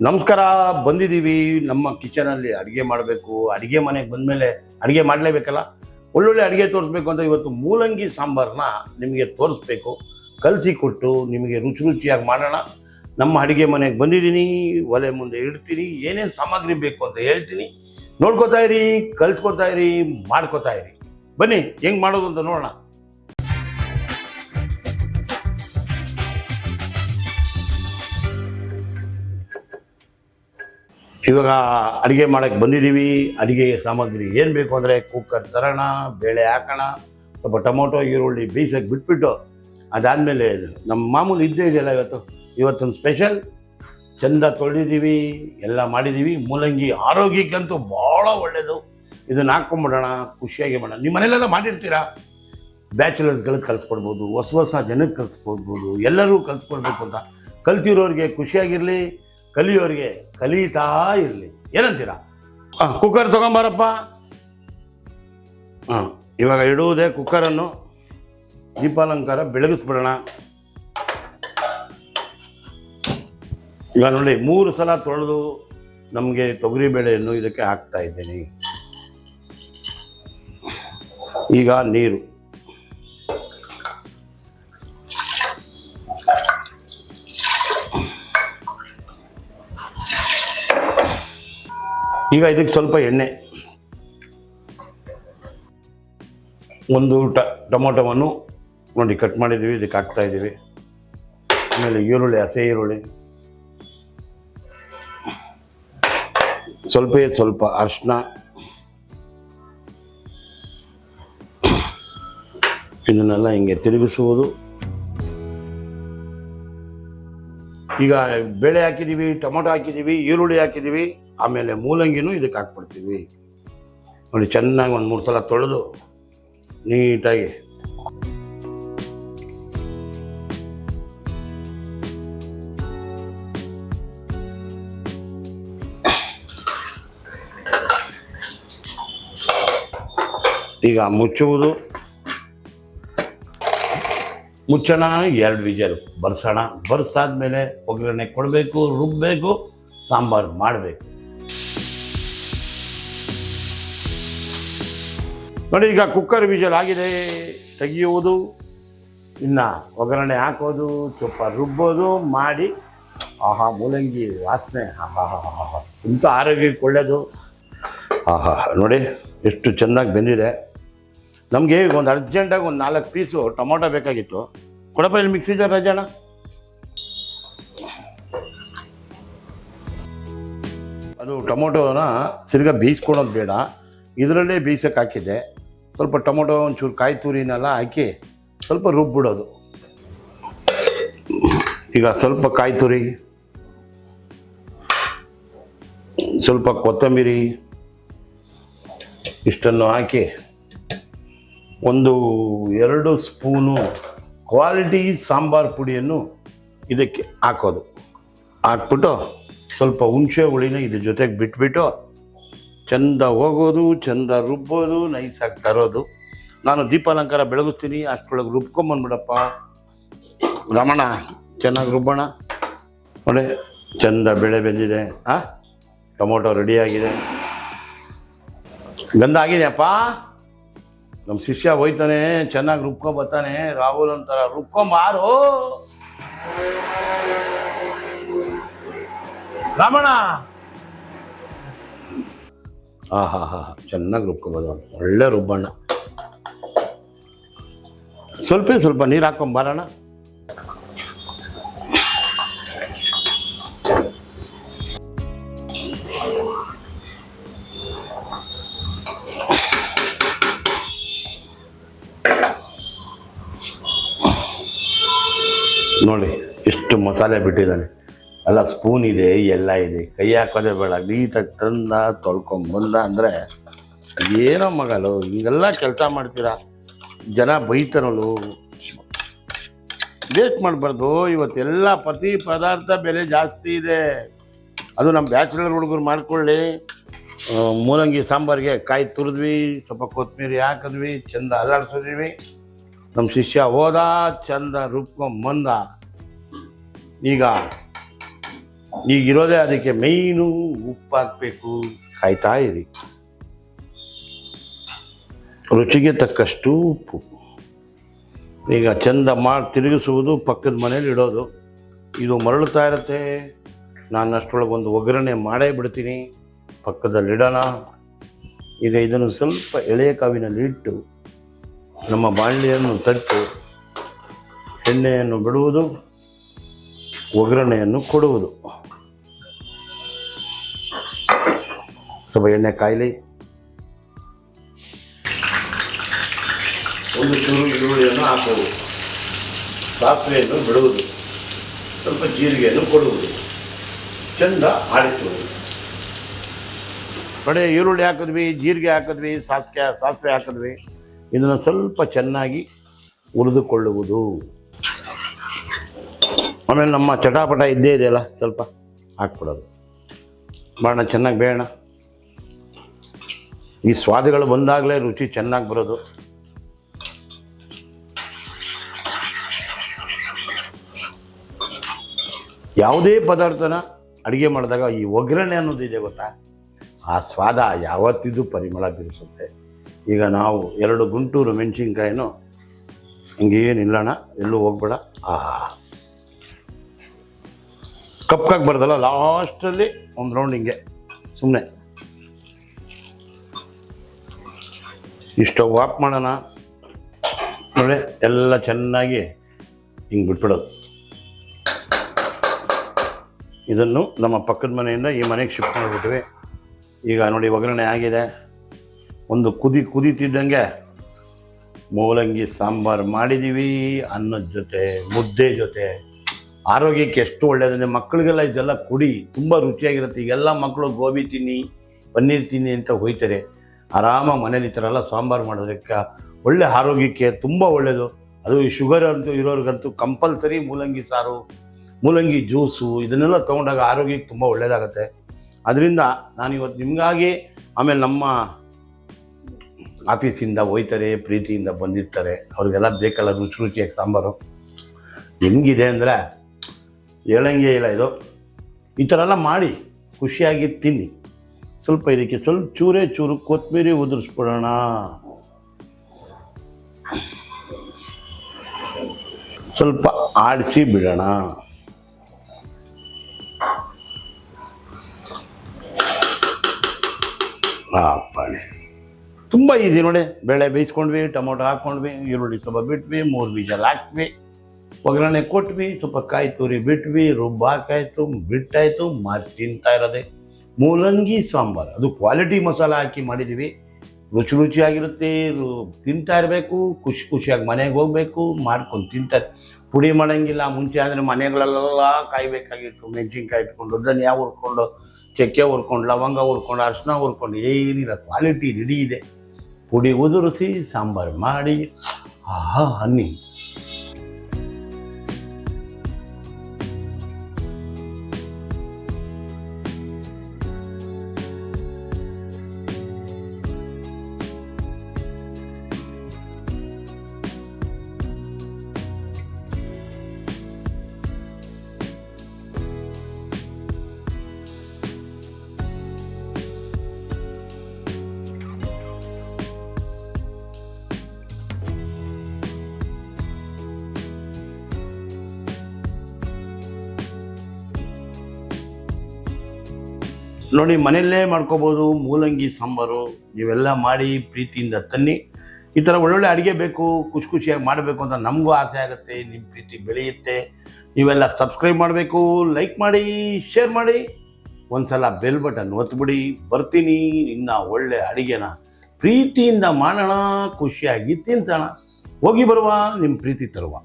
ನಮಸ್ಕಾರ. ಬಂದಿದ್ದೀವಿ ನಮ್ಮ ಕಿಚನಲ್ಲಿ ಅಡುಗೆ ಮಾಡಬೇಕು. ಅಡುಗೆ ಮನೆಗೆ ಬಂದಮೇಲೆ ಅಡುಗೆ ಮಾಡಲೇಬೇಕಲ್ಲ, ಒಳ್ಳೊಳ್ಳೆ ಅಡುಗೆ ತೋರಿಸ್ಬೇಕು ಅಂತ ಇವತ್ತು ಮೂಲಂಗಿ ಸಾಂಬಾರನ್ನ ನಿಮಗೆ ತೋರಿಸ್ಬೇಕು, ಕಲಿಸಿಕೊಟ್ಟು ನಿಮಗೆ ರುಚಿ ರುಚಿಯಾಗಿ ಮಾಡೋಣ. ನಮ್ಮ ಅಡುಗೆ ಮನೆಗೆ ಬಂದಿದ್ದೀನಿ, ಒಲೆ ಮುಂದೆ ಇಡ್ತೀನಿ, ಏನೇನು ಸಾಮಗ್ರಿ ಬೇಕು ಅಂತ ಹೇಳ್ತೀನಿ. ನೋಡ್ಕೋತಾ ಇರಿ, ಕಲ್ತ್ಕೋತಾ ಇರಿ, ಮಾಡ್ಕೋತಾ ಇರಿ. ಬನ್ನಿ ಹೆಂಗೆ ಮಾಡೋದು ಅಂತ ನೋಡೋಣ. ಇವಾಗ ಅಡುಗೆ ಮಾಡೋಕ್ಕೆ ಬಂದಿದ್ದೀವಿ. ಅಡುಗೆ ಸಾಮಗ್ರಿ ಏನು ಬೇಕು ಅಂದರೆ ಕುಕ್ಕರ್ ತರೋಣ, ಬೇಳೆ ಹಾಕೋಣ, ಸ್ವಲ್ಪ ಟೊಮೊಟೊ ಈರುಳ್ಳಿ ಬೇಯಿಸೋಕ್ಕೆ ಬಿಟ್ಬಿಟ್ಟು ಅದಾದಮೇಲೆ ನಮ್ಮ ಮಾಮೂಲು ಇದ್ದೇ ಇದೆಯಲ್ಲ, ಇವತ್ತೊಂದು ಸ್ಪೆಷಲ್ ಚೆಂದ ತೊಳೆದಿದ್ದೀವಿ, ಎಲ್ಲ ಮಾಡಿದ್ದೀವಿ. ಮೂಲಂಗಿ ಆರೋಗ್ಯಕ್ಕಂತೂ ಭಾಳ ಒಳ್ಳೆಯದು. ಇದನ್ನು ಹಾಕ್ಕೊಂಬಿಡೋಣ, ಖುಷಿಯಾಗಿ ಮಾಡೋಣ. ನಿಮ್ಮ ಮನೆಯಲ್ಲೆಲ್ಲ ಮಾಡಿರ್ತೀರಾ, ಬ್ಯಾಚುಲರ್ಸ್ಗಳಿಗೆ ಕಲಿಸ್ಕೊಡ್ಬೋದು, ಹೊಸ ಜನಕ್ಕೆ ಕಲಿಸ್ಕೊಡ್ಬೋದು, ಎಲ್ಲರೂ ಕಲಿಸ್ಕೊಡ್ಬೇಕು ಅಂತ. ಕಲ್ತಿರೋರಿಗೆ ಖುಷಿಯಾಗಿರಲಿ, ಕಲಿಯೋರಿಗೆ ಕಲಿತಾ ಇರಲಿ. ಏನಂತೀರಾ? ಕುಕ್ಕರ್ ತೊಗೊಂಬಾರಪ್ಪ. ಇವಾಗ ಇಡುವುದೇ ಕುಕ್ಕರನ್ನು, ದೀಪಾಲಂಕಾರ ಬೆಳಗಿಸ್ಬಿಡೋಣ. ಈಗ ನೋಡಿ, 3 ಸಲ ತೊಳೆದು ನಮಗೆ ತೊಗರಿಬೇಳೆಯನ್ನು ಇದಕ್ಕೆ ಹಾಕ್ತಾ ಇದ್ದೀನಿ. ಈಗ ನೀರು, ಈಗ ಇದಕ್ಕೆ ಸ್ವಲ್ಪ ಎಣ್ಣೆ, ಒಂದು ಟೊಮೊಟೊವನ್ನು ನೋಡಿ ಕಟ್ ಮಾಡಿದ್ದೀವಿ, ಇದಕ್ಕೆ ಹಾಕ್ತಾ ಇದ್ದೀವಿ. ಆಮೇಲೆ ಈರುಳ್ಳಿ, ಹಸಿ ಈರುಳ್ಳಿ, ಸ್ವಲ್ಪ ಅರಿಶಿನ, ಇದನ್ನೆಲ್ಲ ಹಿಂಗೆ ತಿರುಗಿಸುವುದು. ಈಗ ಬೇಳೆ ಹಾಕಿದ್ದೀವಿ, ಟೊಮೊಟೊ ಹಾಕಿದ್ದೀವಿ, ಈರುಳ್ಳಿ ಹಾಕಿದ್ದೀವಿ, ಆಮೇಲೆ ಮೂಲಂಗಿನೂ ಇದಕ್ಕೆ ಹಾಕ್ಬಿಡ್ತೀವಿ. ನೋಡಿ, ಚೆನ್ನಾಗಿ ಒಂದು 3 ಸಲ ತೊಳೆದು ನೀಟಾಗಿ ಈಗ ಮುಚ್ಚುವುದು. ಮುಚ್ಚೋಣ, 2 ವಿಜಲ್ ಬರ್ಸೋಣ. ಬರ್ಸಾದ್ಮೇಲೆ ಒಗ್ಗರಣೆ ಕೊಡಬೇಕು, ರುಬ್ಬಬೇಕು, ಸಾಂಬಾರು ಮಾಡಬೇಕು. ನೋಡಿ, ಈಗ ಕುಕ್ಕರ್ ವಿಜಲ್ ಆಗಿದೆ, ತೆಗೆಯುವುದು, ಇನ್ನು ಒಗ್ಗರಣೆ ಹಾಕೋದು, ತುಪ್ಪ ರುಬ್ಬೋದು ಮಾಡಿ. ಆಹಾ, ಮೂಲಂಗಿ ವಾಸನೆ, ಇಂಥ ಆರೋಗ್ಯಕ್ಕೆ ಒಳ್ಳೆಯದು. ಆಹಾ, ನೋಡಿ ಎಷ್ಟು ಚೆನ್ನಾಗಿ ಬೆಂದಿದೆ. ನಮಗೆ ಒಂದು ಅರ್ಜೆಂಟಾಗಿ ಒಂದು 4 ಪೀಸು ಟೊಮೊಟೊ ಬೇಕಾಗಿತ್ತು. ಕೊಡಪ್ಪ ಇಲ್ಲಿ ಮಿಕ್ಸಿ ಜಾರ್ ರಜಾಣ. ಅದು ಟೊಮೊಟೊನ ತಿರ್ಗಾ ಬೇಯಿಸ್ಕೊಳೋದು ಬೇಡ, ಇದರಲ್ಲೇ ಬೇಯಿಸೋಕೆ ಹಾಕಿದ್ದೆ. ಸ್ವಲ್ಪ ಟೊಮೊಟೊ, ಒಂಚೂರು ಕಾಯಿ ತುರಿನೆಲ್ಲ ಹಾಕಿ ಸ್ವಲ್ಪ ರುಬ್ಬಿಡೋದು. ಈಗ ಸ್ವಲ್ಪ ಕಾಯಿ ತುರಿ, ಸ್ವಲ್ಪ ಕೊತ್ತಂಬರಿ, ಇಷ್ಟನ್ನು ಹಾಕಿ 1-2 ಸ್ಪೂನು ಕ್ವಾಲಿಟಿ ಸಾಂಬಾರು ಪುಡಿಯನ್ನು ಇದಕ್ಕೆ ಹಾಕೋದು. ಹಾಕ್ಬಿಟ್ಟು ಸ್ವಲ್ಪ ಹುಣಸೆ ಹುಳಿನ ಇದ್ರ ಜೊತೆಗೆ ಬಿಟ್ಬಿಟ್ಟು ಚೆಂದ ಹೋಗೋದು, ಚೆಂದ ರುಬ್ಬೋದು, ನೈಸಾಗಿ ತರೋದು. ನಾನು ದೀಪಾಲಂಕಾರ ಬೆಳಗಿಸ್ತೀನಿ, ಅಷ್ಟರೊಳಗೆ ರುಬ್ಕೊಂಬಂದ್ಬಿಡಪ್ಪ ರಮಣ. ಚೆನ್ನಾಗಿ ರುಬ್ಬೋಣ. ನೋಡಿ, ಚೆಂದ ಬೆಳೆ ಬೆಂದಿದೆ, ಟೊಮೊಟೊ ರೆಡಿಯಾಗಿದೆ, ಗಂಧ ಆಗಿದೆಯಪ್ಪ. ನಮ್ಮ ಶಿಷ್ಯ ಹೋಯ್ತಾನೆ, ಚೆನ್ನಾಗಿ ರುಬ್ಕೊಂಬರ್ತಾನೆ. ರಾಹುಲ್ ಅಂತಾರ, ರುಬ್ಕೊಂಬಾರು ರಾಮಣ್ಣ. ಚೆನ್ನಾಗಿ ರುಬ್ಕೊಬೋದು, ಒಳ್ಳೆ ರುಬ್ಬಣ್ಣ. ಸ್ವಲ್ಪ ನೀರು ಹಾಕೊಂಬಾರಣ. ನೋಡಿ ಎಷ್ಟು ಮಸಾಲೆ ಬಿಟ್ಟಿದ್ದಾನೆ. ಎಲ್ಲ ಸ್ಪೂನ್ ಇದೆ, ಎಲ್ಲ ಇದೆ, ಕೈ ಹಾಕೋದೇ ಬೇಡ. ನೀಟಾಗಿ ತಂದ ತೊಳ್ಕೊಂಬಂದ ಅಂದರೆ ಏನೋ ಮಗಲು ಹಿಂಗೆಲ್ಲ ಕೆಲಸ ಮಾಡ್ತೀರಾ, ಜನ ಬೈತಾರಲು. ವೇಸ್ಟ್ ಮಾಡಬಾರ್ದು. ಇವತ್ತೆಲ್ಲ ಪ್ರತಿ ಪದಾರ್ಥ ಬೆಲೆ ಜಾಸ್ತಿ ಇದೆ. ಅದು ನಮ್ಮ ಬ್ಯಾಚುಲರ್ ಹುಡುಗರು ಮಾಡ್ಕೊಳ್ಳಿ. ಮೂಲಂಗಿ ಸಾಂಬಾರಿಗೆ ಕಾಯಿ ತುರಿದ್ವಿ, ಸ್ವಲ್ಪ ಕೊತ್ತಂಬರಿ ಹಾಕಿದ್ವಿ, ಚೆಂದ ಅಲ್ಲಾಡ್ಸಿದ್ವಿ. ನಮ್ಮ ಶಿಷ್ಯ ಹೋದ, ಚೆಂದ ರುಬ್ಕೊಂಬಂದ. ಈಗ ಈಗಿರೋದೇ ಅದಕ್ಕೆ ಮೇಯ್ನು ಉಪ್ಪು ಹಾಕಬೇಕು, ಕಾಯ್ತಾ ಇರಿ. ರುಚಿಗೆ ತಕ್ಕಷ್ಟು ಉಪ್ಪು. ಈಗ ಚಂದ ಮಾಡಿ ತಿರುಗಿಸುವುದು, ಪಕ್ಕದ ಮನೇಲಿ ಇಡೋದು. ಇದು ಮರಳುತ್ತಾ ಇರುತ್ತೆ. ನಾನು ಅಷ್ಟರೊಳಗೆ ಒಂದು ಒಗ್ಗರಣೆ ಮಾಡೇ ಬಿಡ್ತೀನಿ, ಪಕ್ಕದಲ್ಲಿ ಇಡೋಣ. ಈಗ ಇದನ್ನು ಸ್ವಲ್ಪ ಎಳೆಯ ಕಾವಿನಲ್ಲಿ ಇಟ್ಟು ನಮ್ಮ ಬಾಣಲೆಯನ್ನು ತಟ್ಟು ಎಣ್ಣೆಯನ್ನು ಬಿಡುವುದು, ಒಗ್ಗರಣೆಯನ್ನು ಕೊಡುವುದು. ಸ್ವಲ್ಪ ಎಣ್ಣೆ ಕಾಯಲಿ. ಒಂದು ಚೂರು ಈರುಳ್ಳಿಯನ್ನು ಹಾಕುವುದು, ಸಾಸಿವೆಯನ್ನು ಬಿಡುವುದು, ಸ್ವಲ್ಪ ಜೀರಿಗೆಯನ್ನು ಕೊಡುವುದು, ಚೆಂದ ಆಡಿಸುವುದು. ಕಡೆ ಈರುಳ್ಳಿ ಹಾಕಿದ್ವಿ, ಜೀರಿಗೆ ಹಾಕಿದ್ವಿ, ಸಾಸಿವೆ ಹಾಕಿದ್ವಿ. ಇದನ್ನು ಸ್ವಲ್ಪ ಚೆನ್ನಾಗಿ ಹುರಿದುಕೊಳ್ಳುವುದು. ಆಮೇಲೆ ನಮ್ಮ ಚಟಾಪಟ ಇದ್ದೇ ಇದೆಯಲ್ಲ, ಸ್ವಲ್ಪ ಹಾಕ್ಬಿಡೋದು. ಬಾಣ ಚೆನ್ನಾಗಿ ಬೇಡ. ಈ ಸ್ವಾದಗಳು ಬಂದಾಗಲೇ ರುಚಿ ಚೆನ್ನಾಗಿ ಬರೋದು. ಯಾವುದೇ ಪದಾರ್ಥನ ಅಡುಗೆ ಮಾಡಿದಾಗ ಈ ಒಗ್ಗರಣೆ ಅನ್ನೋದಿದೆ ಗೊತ್ತಾ, ಆ ಸ್ವಾದ ಯಾವತ್ತಿದ್ದು ಪರಿಮಳ ಬೀರಿಸುತ್ತೆ. ಈಗ ನಾವು 2 ಗುಂಟೂರು ಮೆಣಸಿನ್ಕಾಯಿನೂ ಹಂಗೇನು ನಿಲ್ಲೋಣ, ಎಲ್ಲೂ ಹೋಗ್ಬೇಡ. ಕಪ್ಕಾಗಿ ಬರೋದಲ್ಲ, ಲಾಸ್ಟಲ್ಲಿ ಒಂದು ರೌಂಡ್ ಹಿಂಗೆ ಸುಮ್ಮನೆ ಸ್ಟವ್ ಆಫ್ ಮಾಡೋಣ. ನೋಡಿ, ಎಲ್ಲ ಚೆನ್ನಾಗಿ ಹಿಂಗೆ ಬಿಟ್ಬಿಡೋದು. ಇದನ್ನು ನಮ್ಮ ಪಕ್ಕದ ಮನೆಯಿಂದ ಈ ಮನೆಗೆ ಶಿಫ್ಟ್ ಮಾಡಿಬಿಟ್ವಿ. ಈಗ ನೋಡಿ ಒಗ್ಗರಣೆ ಆಗಿದೆ. ಒಂದು ಕುದೀತಿದ್ದಂಗೆ ಮೂಲಂಗಿ ಸಾಂಬಾರು ಮಾಡಿದ್ದೀವಿ. ಅನ್ನದ ಜೊತೆ, ಮುದ್ದೆ ಜೊತೆ. ಆರೋಗ್ಯಕ್ಕೆ ಎಷ್ಟು ಒಳ್ಳೆಯದಂದರೆ ಮಕ್ಕಳಿಗೆಲ್ಲ ಇದೆಲ್ಲ ಕುಡಿ, ತುಂಬ ರುಚಿಯಾಗಿರುತ್ತೆ. ಈಗೆಲ್ಲ ಮಕ್ಕಳು ಗೋಬಿ ತಿನ್ನಿ, ಪನ್ನೀರ್ ತಿನ್ನಿ ಅಂತ ಹೋಯ್ತಾರೆ. ಆರಾಮಾಗಿ ಮನೇಲಿ ಈ ಥರ ಎಲ್ಲ ಸಾಂಬಾರು ಮಾಡೋದಕ್ಕೆ ಒಳ್ಳೆ ಆರೋಗ್ಯಕ್ಕೆ ತುಂಬ ಒಳ್ಳೆಯದು. ಅದು ಈ ಶುಗರ್ ಅಂತೂ ಇರೋರಿಗಂತೂ ಕಂಪಲ್ಸರಿ ಮೂಲಂಗಿ ಸಾರು, ಮೂಲಂಗಿ ಜ್ಯೂಸು ಇದನ್ನೆಲ್ಲ ತೊಗೊಂಡಾಗ ಆರೋಗ್ಯಕ್ಕೆ ತುಂಬ ಒಳ್ಳೆಯದಾಗತ್ತೆ. ಅದರಿಂದ ನಾನಿವತ್ತು ನಿಮಗಾಗಿ, ಆಮೇಲೆ ನಮ್ಮ ಆಫೀಸಿಂದ ಹೋಯ್ತಾರೆ, ಪ್ರೀತಿಯಿಂದ ಬಂದಿರ್ತಾರೆ, ಅವ್ರಿಗೆಲ್ಲ ಬೇಕಲ್ಲ ರುಚಿಯಾಗಿ ಸಾಂಬಾರು. ಹೆಂಗಿದೆ ಅಂದರೆ ಹೇಳಂಗೆ ಇಲ್ಲ. ಇದು ಈ ಥರ ಎಲ್ಲ ಮಾಡಿ ಖುಷಿಯಾಗಿ ತಿನ್ನಿ. ಸ್ವಲ್ಪ ಇದಕ್ಕೆ ಸ್ವಲ್ಪ ಚೂರು ಕೊತ್ತಂಬರಿ ಉದುರಿಸ್ಬಿಡೋಣ. ಸ್ವಲ್ಪ ಆಡಿಸಿ ಬಿಡೋಣ. ಪಾಣಿ ತುಂಬ ಈಸಿ ನೋಡಿ. ಬೇಳೆ ಬೇಯಿಸ್ಕೊಂಡ್ವಿ, ಟೊಮೊಟೊ ಹಾಕ್ಕೊಂಡ್ವಿ, ಈರುಳ್ಳಿ ಸ್ವಲ್ಪ ಬಿಟ್ವಿ, 3 ಬೀಜ ಹಾಕ್ಸ್ವಿ, ಒಗ್ಗರಣೆ ಕೊಟ್ವಿ, ಸ್ವಲ್ಪ ಕಾಯಿ ತುರಿ ಬಿಟ್ವಿ, ಹಾಕಾಯ್ತು, ಬಿಟ್ಟಾಯಿತು, ತಿಂತಾ ಇರೋದೆ ಮೂಲಂಗಿ ಸಾಂಬಾರು. ಅದು ಕ್ವಾಲಿಟಿ ಮಸಾಲ ಹಾಕಿ ಮಾಡಿದ್ದೀವಿ. ರುಚಿಯಾಗಿರುತ್ತೆ. ತಿಂತಾ ಇರಬೇಕು, ಖುಷಿಯಾಗಿ ಮನೆಗೆ ಹೋಗಬೇಕು, ಮಾಡ್ಕೊಂಡು ತಿಂತಾರೆ. ಪುಡಿ ಮಾಡೋಂಗಿಲ್ಲ. ಮುಂಚೆ ಅಂದರೆ ಮನೆಗಳೆಲ್ಲ ಕಾಯಬೇಕಾಗಿತ್ತು. ಮೆಣಸಿನ್ಕಾಯಿ ಇಟ್ಕೊಂಡು, ಧನಿಯಾ ಹುರ್ಕೊಂಡು, ಚಕ್ಕೆ ಹುರ್ಕೊಂಡು, ಲವಂಗ ಹುರ್ಕೊಂಡು, ಅರಿಶಿನ ಹುರ್ಕೊಂಡು, ಏನಿಲ್ಲ, ಕ್ವಾಲಿಟಿ ರೆಡಿ ಇದೆ. ಪುಡಿ ಉದುರಿಸಿ ಸಾಂಬಾರು ಮಾಡಿ ಅನ್ನಿ. ನೋಡಿ, ಮನೆಯಲ್ಲೇ ಮಾಡ್ಕೋಬೋದು ಮೂಲಂಗಿ ಸಾಂಬಾರು. ನೀವೆಲ್ಲ ಮಾಡಿ ಪ್ರೀತಿಯಿಂದ ತನ್ನಿ. ಈ ಥರ ಒಳ್ಳೊಳ್ಳೆ ಅಡುಗೆ ಬೇಕು, ಖುಷಿಯಾಗಿ ಮಾಡಬೇಕು ಅಂತ ನಮಗೂ ಆಸೆ ಆಗುತ್ತೆ. ನಿಮ್ಮ ಪ್ರೀತಿ ಬೆಳೆಯುತ್ತೆ. ನೀವೆಲ್ಲ ಸಬ್ಸ್ಕ್ರೈಬ್ ಮಾಡಬೇಕು, ಲೈಕ್ ಮಾಡಿ, ಶೇರ್ ಮಾಡಿ, ಒಂದು ಸಲ ಬೆಲ್ ಬಟನ್ ಒತ್ಬಿಡಿ. ಬರ್ತೀನಿ ಇನ್ನು ಒಳ್ಳೆ ಅಡುಗೆನ ಪ್ರೀತಿಯಿಂದ ಮಾಡೋಣ, ಖುಷಿಯಾಗಿ ತಿನ್ಸೋಣ. ಹೋಗಿ ಬರುವ, ನಿಮ್ಮ ಪ್ರೀತಿ ತರುವ.